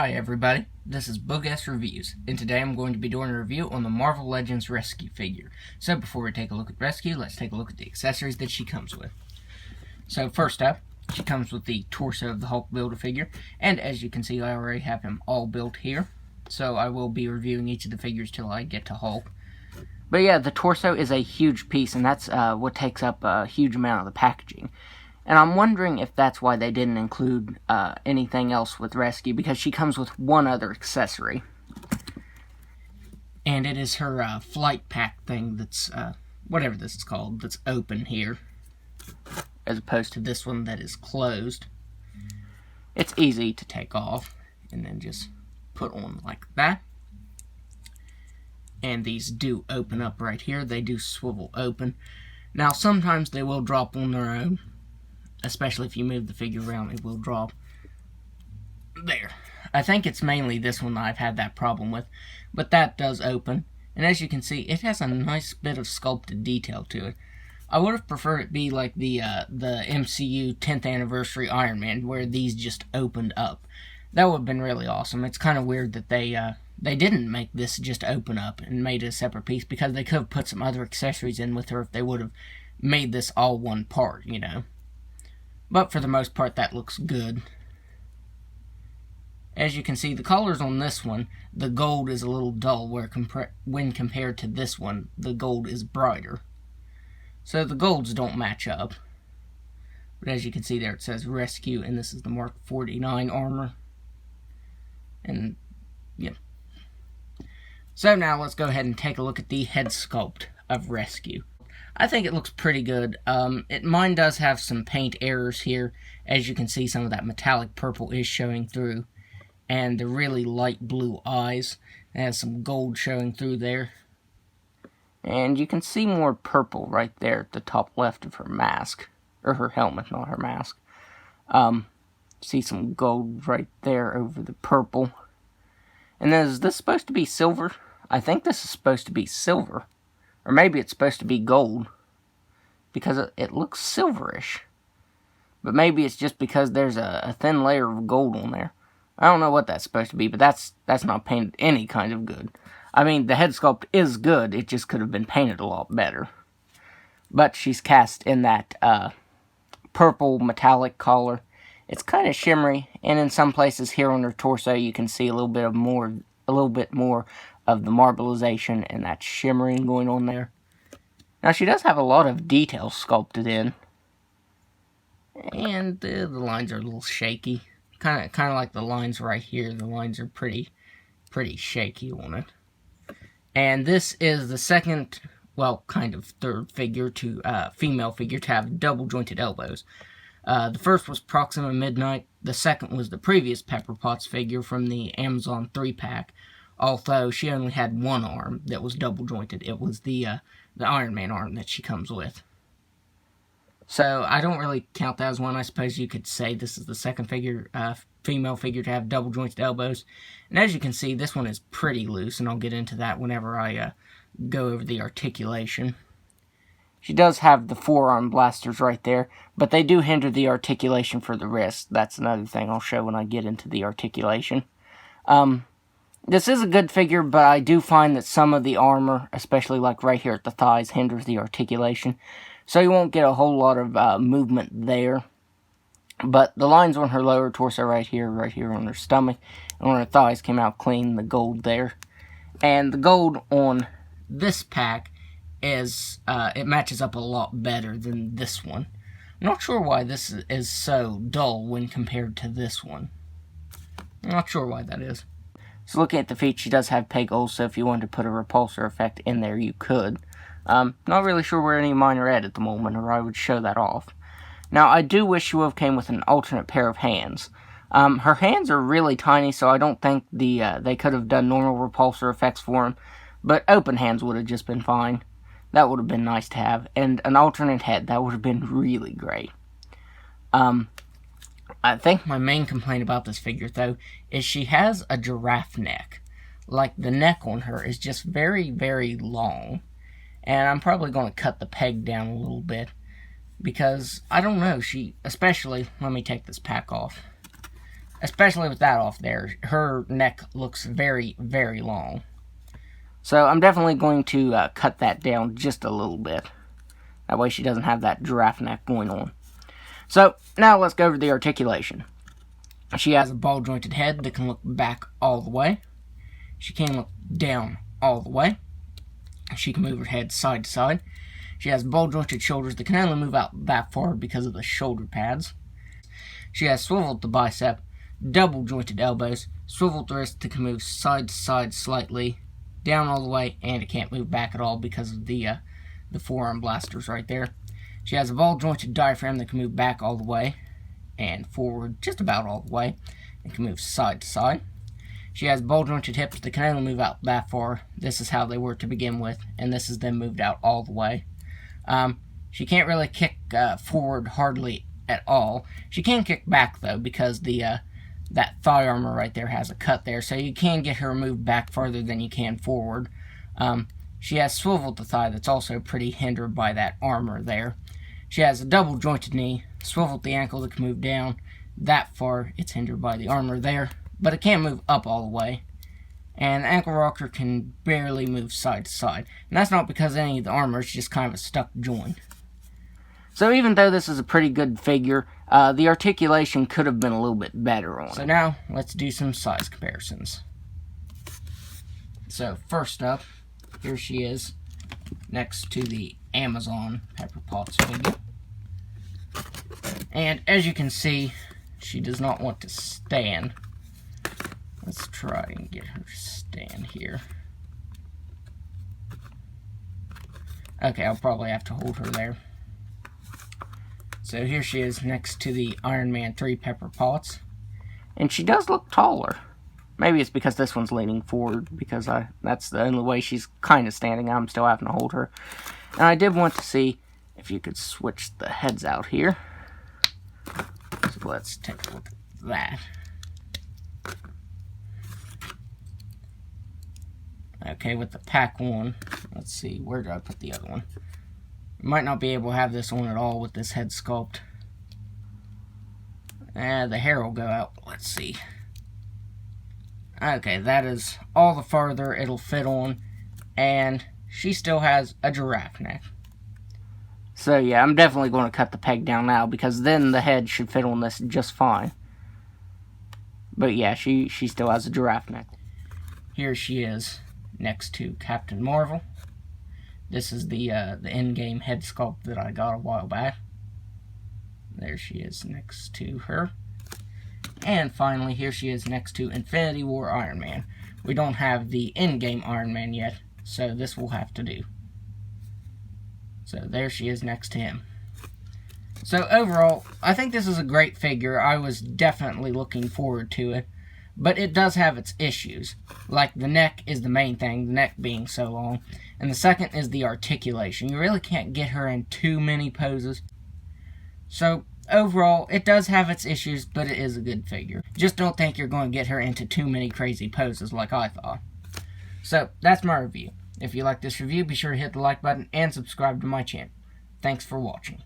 Hi everybody, this is Bogus Reviews, and today I'm going to be doing a review on the Marvel Legends Rescue figure. So before we take a look at Rescue, let's take a look at the accessories that she comes with. So first up, she comes with the torso of the Hulk Build-A-Figure, and as you can see I already have him all built here, so I will be reviewing each of the figures till I get to Hulk. But yeah, the torso is a huge piece, and that's what takes up a huge amount of the packaging. And I'm wondering if that's why they didn't include anything else with Rescue, because she comes with one other accessory. And it is her flight pack thing that's, whatever this is called, that's open here, as opposed to this one that is closed. It's easy to take off, and then just put on like that. And these do open up right here. They do swivel open. Now, sometimes they will drop on their own. Especially if you move the figure around, it will drop. There. I think it's mainly this one that I've had that problem with. But that does open. And as you can see, it has a nice bit of sculpted detail to it. I would have preferred it be like the MCU 10th anniversary Iron Man, where these just opened up. That would have been really awesome. It's kind of weird that they didn't make this just open up and made it a separate piece, because they could have put some other accessories in with her if they would have made this all one part, you know. But for the most part, that looks good. As you can see, the colors on this one, the gold is a little dull, where when compared to this one, the gold is brighter. So the golds don't match up. But as you can see there, it says Rescue, and this is the Mark 49 armor. And, yeah. So now let's go ahead and take a look at the head sculpt of Rescue. I think it looks pretty good. Mine does have some paint errors here. As you can see, some of that metallic purple is showing through. And the really light blue eyes. It has some gold showing through there. And you can see more purple right there at the top left of her mask. Or her helmet, not her mask. See some gold right there over the purple. And then, is this supposed to be silver? I think this is supposed to be silver. Or maybe it's supposed to be gold, because it looks silverish. But maybe it's just because there's a thin layer of gold on there. I don't know what that's supposed to be, but that's not painted any kind of good. I mean, the head sculpt is good, it just could have been painted a lot better. But she's cast in that purple metallic color. It's kind of shimmery, and in some places here on her torso you can see a little bit more of the marbleization and that shimmering going on there. Now, she does have a lot of detail sculpted in. And the lines are a little shaky. Kind of like the lines right here. The lines are pretty shaky on it. And this is the second, well, kind of third figure female figure to have double jointed elbows. The first was Proxima Midnight. The second was the previous Pepper Potts figure from the Amazon 3-pack. Although she only had one arm that was double jointed. It was the Iron Man arm that she comes with. So I don't really count that as one. I suppose you could say this is the second female figure to have double jointed elbows. And as you can see, this one is pretty loose, and I'll get into that whenever I go over the articulation. She does have the forearm blasters right there, but they do hinder the articulation for the wrist. That's another thing I'll show when I get into the articulation. This is a good figure, but I do find that some of the armor, especially like right here at the thighs, hinders the articulation. So you won't get a whole lot of movement there. But the lines on her lower torso right here on her stomach, and on her thighs came out clean, the gold there. And the gold on this pack is, it matches up a lot better than this one. I'm not sure why this is so dull when compared to this one. I'm not sure why that is. So looking at the feet, she does have peg holes, so if you wanted to put a repulsor effect in there, you could. Not really sure where any of mine are at the moment, or I would show that off. Now, I do wish she would have came with an alternate pair of hands. Her hands are really tiny, so I don't think they could have done normal repulsor effects for them, but open hands would have just been fine. That would have been nice to have, and an alternate head, that would have been really great. I think my main complaint about this figure, though, is she has a giraffe neck. Like, the neck on her is just very, very long. And I'm probably going to cut the peg down a little bit. Because, I don't know, especially, let me take this pack off. especially with that off there. Her neck looks very, very long. So I'm definitely going to cut that down just a little bit. That way she doesn't have that giraffe neck going on. So now let's go over the articulation. She has a ball jointed head that can look back all the way. She can look down all the way. She can move her head side to side. She has ball jointed shoulders that can only move out that far because of the shoulder pads. She has swiveled the bicep, double jointed elbows, swiveled wrist that can move side to side slightly, down all the way, and it can't move back at all because of the forearm blasters right there. She has a ball jointed diaphragm that can move back all the way and forward just about all the way and can move side to side. She has ball jointed hips that can only move out that far. This is how they were to begin with, and this is then moved out all the way. She can't really kick forward hardly at all. She can kick back though because that thigh armor right there has a cut there, so you can get her moved back farther than you can forward. She has swiveled the thigh that's also pretty hindered by that armor there. She has a double jointed knee, swiveled the ankle that can move down that far. It's hindered by the armor there, but it can't move up all the way. And the ankle rocker can barely move side to side. And that's not because of any of the armor, it's just kind of a stuck joint. So even though this is a pretty good figure, the articulation could have been a little bit better on it. So now, let's do some size comparisons. So first up, here she is next to the Amazon Pepper Potts figure. And as you can see, she does not want to stand. Let's try and get her to stand here. Okay, I'll probably have to hold her there. So here she is next to the Iron Man 3 Pepper Potts. And she does look taller. Maybe it's because this one's leaning forward, because that's the only way she's kind of standing. I'm still having to hold her. And I did want to see if you could switch the heads out here. So let's take a look at that. Okay, with the pack one, let's see, where did I put the other one? Might not be able to have this on at all with this head sculpt. The hair will go out. Let's see. Okay, that is all the farther it'll fit on. And she still has a giraffe neck. So yeah, I'm definitely going to cut the peg down now, because then the head should fit on this just fine. But yeah, she still has a giraffe neck. Here she is next to Captain Marvel. This is the in-game head sculpt that I got a while back. There she is next to her. And finally, here she is next to Infinity War Iron Man. We don't have the in-game Iron Man yet, so this will have to do. So there she is next to him. So overall, I think this is a great figure. I was definitely looking forward to it. But it does have its issues. Like, the neck is the main thing, the neck being so long. And the second is the articulation. You really can't get her in too many poses. So, overall, it does have its issues, but it is a good figure. Just don't think you're going to get her into too many crazy poses like I thought. So, that's my review. If you like this review, be sure to hit the like button and subscribe to my channel. Thanks for watching.